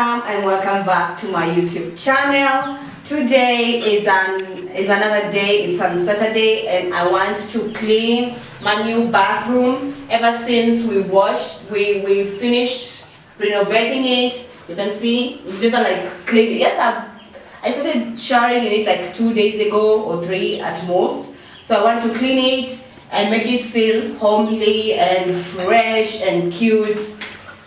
and welcome back to my YouTube channel. Today is another day. It's on Saturday and I want to clean my new bathroom. Ever since we finished renovating it, you can see we've never like cleaned it. Yes, I started showering in it like 2 days ago or 3 at most. So I want to clean it and make it feel homely and fresh and cute.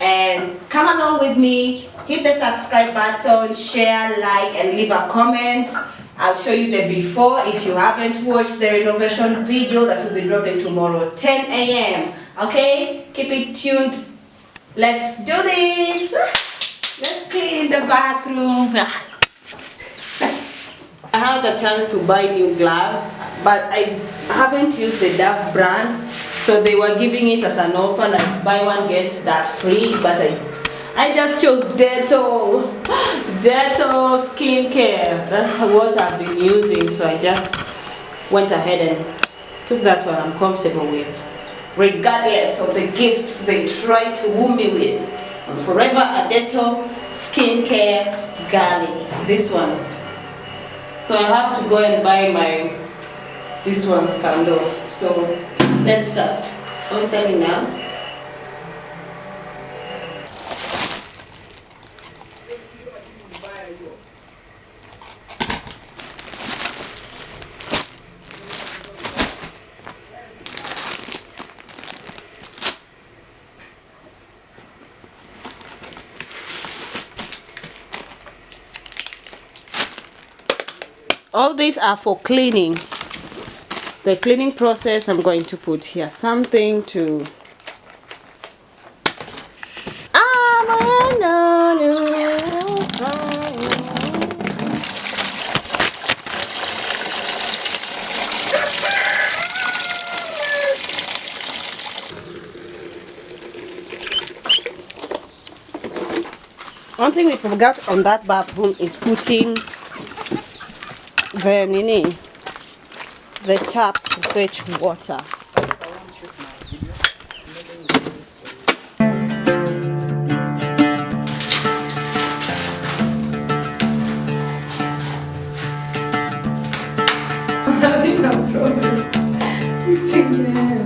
And come along with me, hit the subscribe button, share, like, and leave a comment. I'll show you the before if you haven't watched the renovation video that will be dropping tomorrow 10 a.m. Okay, keep it tuned. Let's do this. Let's clean the bathroom. I had the chance to buy new gloves, but I haven't used the Dove brand. So they were giving it as an offer, like buy one gets that free, but I just chose Dettol skincare. That's what I've been using, so I just went ahead and took that one I'm comfortable with, regardless of the gifts they try to woo me with. I'm forever a Dettol skincare girly. This one. So I have to go and buy this one's candle. So let's start. Are we starting now? All these are for cleaning. The cleaning process, I'm going to put here something to one thing we forgot on that bathroom is putting the tap to fetch water. I'm having a problem fixing my hands.